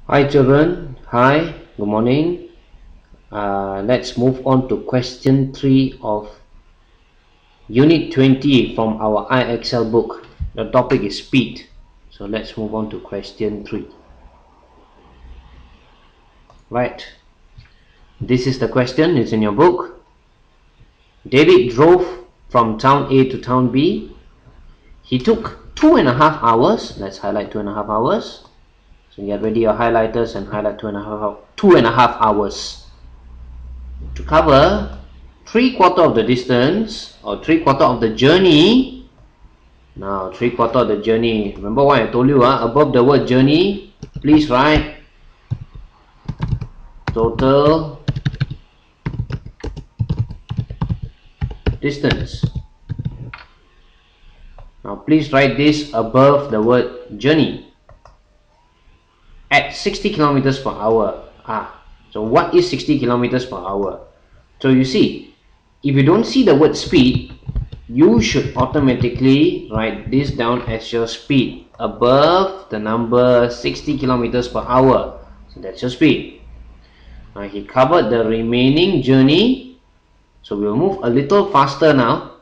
Hi children, hi, good morning. Let's move on to question 3 of Unit 20 from our iExcel book. The topic is speed. So let's move on to question 3. Right, this is the question, it's in your book. David drove from town A to town B. He took 2.5 hours. Let's highlight 2.5 hours. So get ready your highlighters and highlight 2.5 hours to cover 3/4 of the distance or 3/4 of the journey. Now 3/4 of the journey, remember what I told you, above the word journey please write total distance. Now please write this above the word journey at 60 kilometers per hour. So what is 60 kilometers per hour? So you see, if you don't see the word speed, you should automatically write this down as your speed above the number 60 kilometers per hour. So that's your speed. Now he covered the remaining journey, so we'll move a little faster now.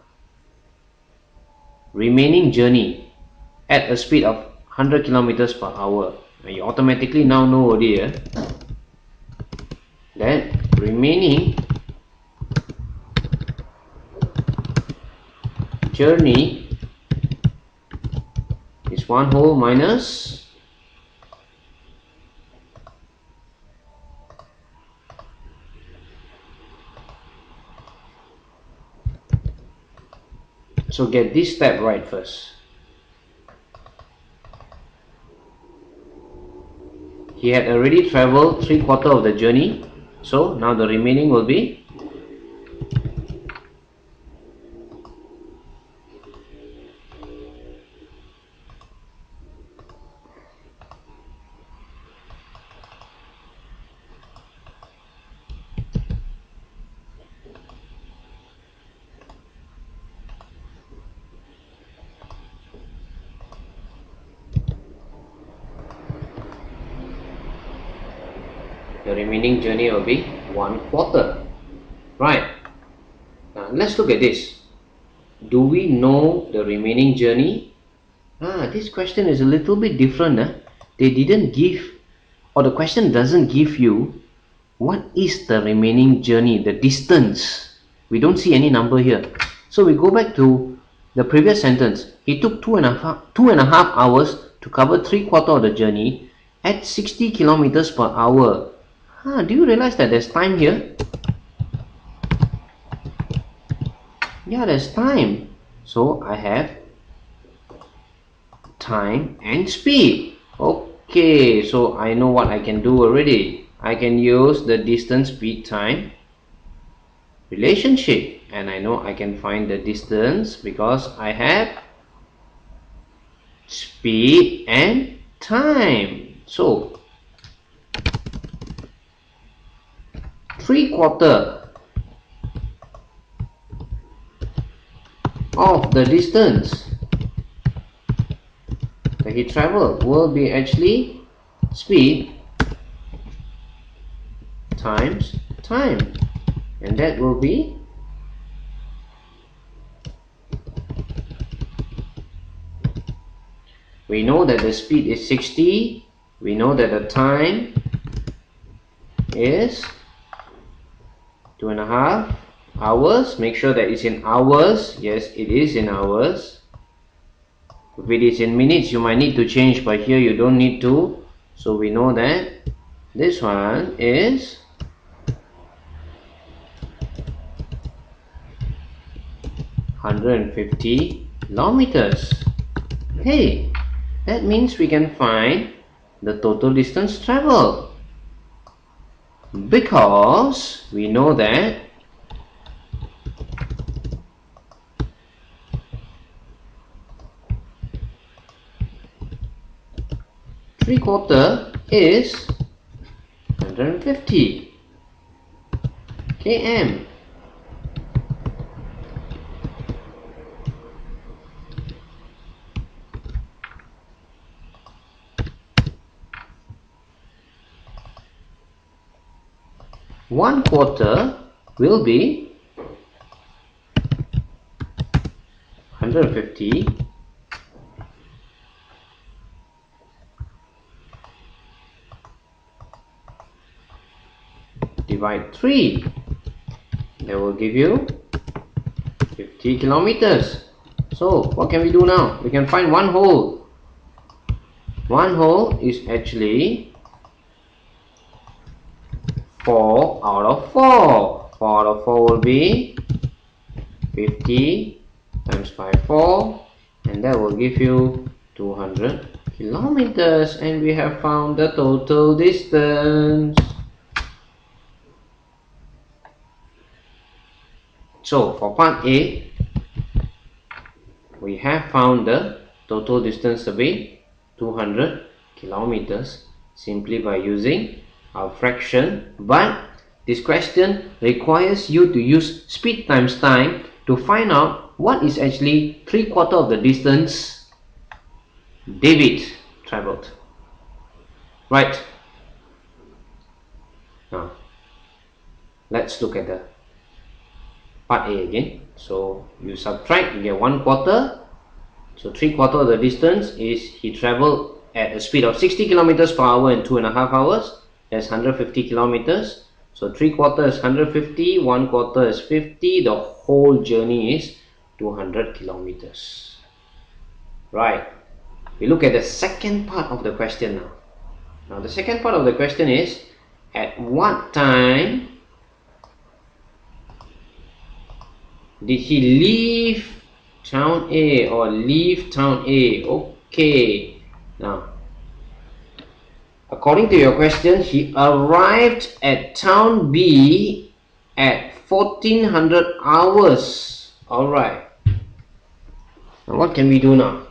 Remaining journey at a speed of 100 kilometers per hour. Now you automatically now know already that remaining journey is 1 whole minus so get this step right first. He had already traveled 3/4 of the journey, so now the remaining will be the remaining journey will be 1/4. Right. Now let's look at this. Do we know the remaining journey? This question is a little bit different. They didn't give, or the question doesn't give you what is the remaining journey, the distance. We don't see any number here. So we go back to the previous sentence. He took two and a half hours to cover 3/4 of the journey at 60 kilometers per hour. Do you realize that there's time here? Yeah, there's time. So I have time and speed. Okay, so I know what I can do already. I can use the distance, speed, time relationship, and I know I can find the distance because I have speed and time. So 3/4 of the distance that he traveled will be actually speed times time, and that will be we know that the speed is 60, we know that the time is 2.5 hours. Make sure that it's in hours. Yes, it is in hours. If it is in minutes, you might need to change, but here you don't need to. So we know that this one is 150 kilometers. Hey, that means we can find the total distance traveled, because we know that three-quarter is 150 km. 1 quarter will be 150 divide 3. That will give you 50 kilometers. So what can we do now? We can find one whole. One whole is actually 4 out of 4. 4 out of 4 will be 50 times 5, 4, and that will give you 200 kilometers, and we have found the total distance. So for part A, we have found the total distance to be 200 kilometers simply by using our fraction, but this question requires you to use speed times time to find out what is actually 3/4 of the distance David traveled. Right. Now, let's look at the part A again. So you subtract, you get 1/4. So 3/4 of the distance is he traveled at a speed of 60 kilometers per hour in 2.5 hours. That's 150 kilometers. So 3/4 is 150, 1/4 is 50. The whole journey is 200 kilometers. Right. We look at the second part of the question now. Now the second part of the question is, at what time did he leave town A or leave town A? Okay. Now, according to your question, he arrived at town B at 1400 hours. Alright. Now what can we do now?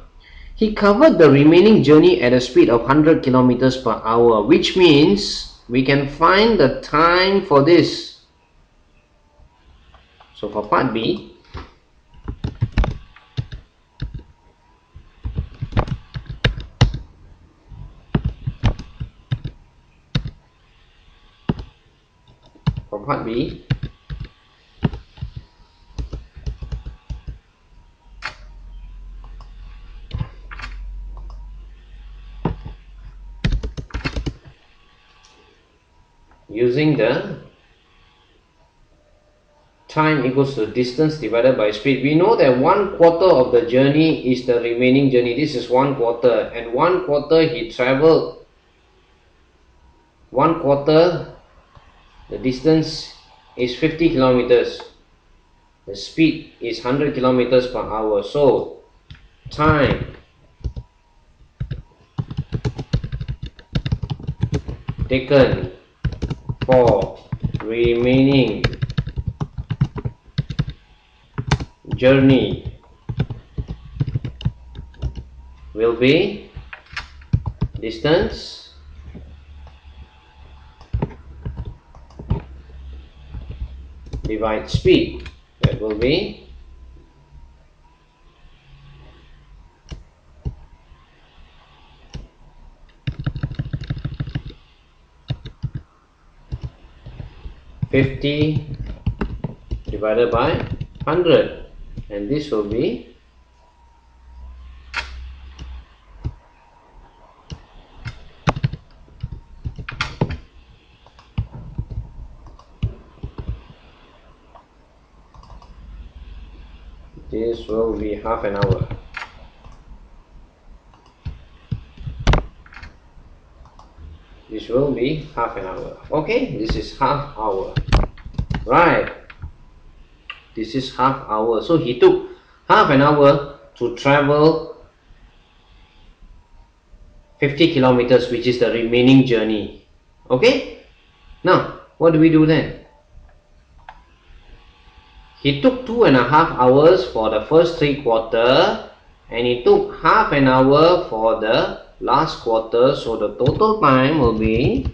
He covered the remaining journey at a speed of 100 kilometers per hour, which means we can find the time for this. So for part B, using the time equals to distance divided by speed, we know that 1/4 of the journey is the remaining journey. This is 1/4, and 1/4 he traveled 1/4. The distance is 50 kilometers. The speed is 100 kilometers per hour. So time taken for remaining journey will be distance divide speed. That will be 50 divided by 100, and this will be half an hour. This will be half an hour. Okay, this is half hour. Right. This is half hour. So he took half an hour to travel 50 kilometers, which is the remaining journey. Okay. Now, what do we do then? He took 2.5 hours for the first 3/4, and he took half an hour for the last quarter. So the total time will be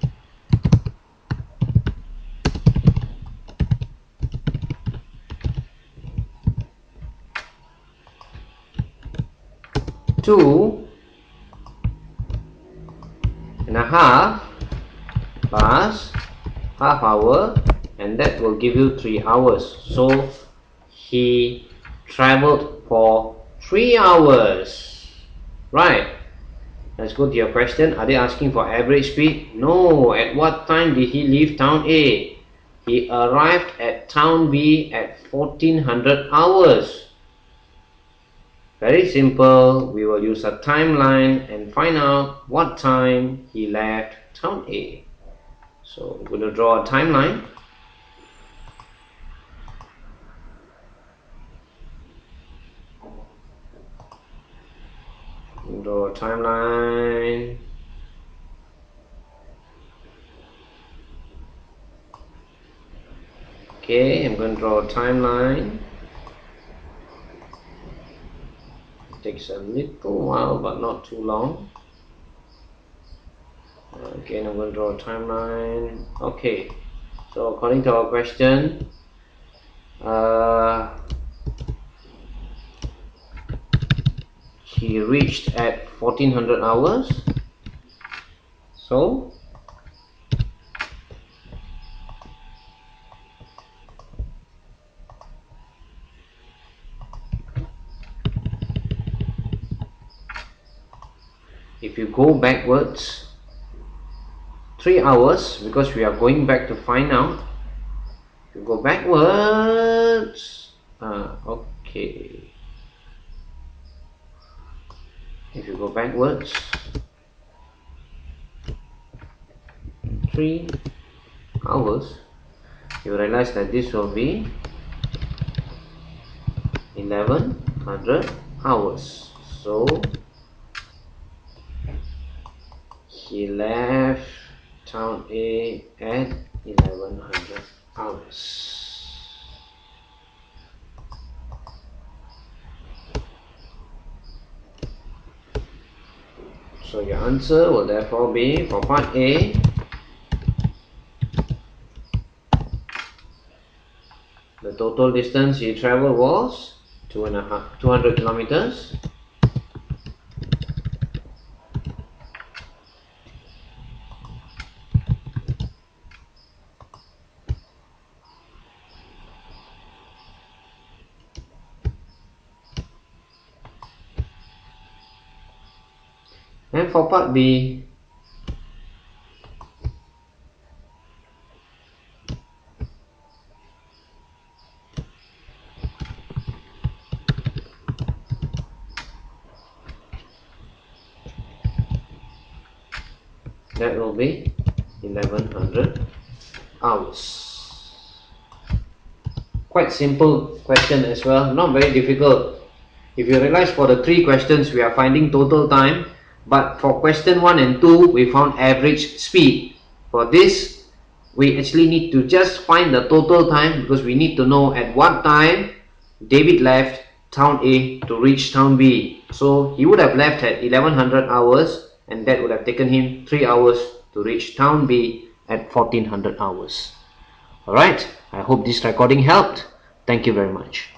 2.5 plus half hour and that will give you 3 hours. So he traveled for 3 hours. Right. Let's go to your question. Are they asking for average speed? No. At what time did he leave town A? He arrived at town B at 1400 hours. Very simple. We will use a timeline and find out what time he left town A. So we're going to draw a timeline. Draw a timeline. Okay, I'm going to draw a timeline. It takes a little while, but not too long. Again, I'm going to draw a timeline. Okay, so according to our question, he reached at 1400 hours. So if you go backwards 3 hours, because we are going back to find out, if you go backwards, okay, if you go backwards 3 hours, you realize that this will be 1100 hours. So he left town A at 1100 hours. So your answer will therefore be, for part A, the total distance he traveled was 200 kilometers. And for part B, that will be 1100 hours. Quite simple question as well, not very difficult. If you realize, for the 3 questions we are finding total time, but for question 1 and 2 we found average speed. For this, we actually need to just find the total time, because we need to know at what time David left town A to reach town B. So he would have left at 1100 hours, and that would have taken him 3 hours to reach town B at 1400 hours. Alright, I hope this recording helped. Thank you very much.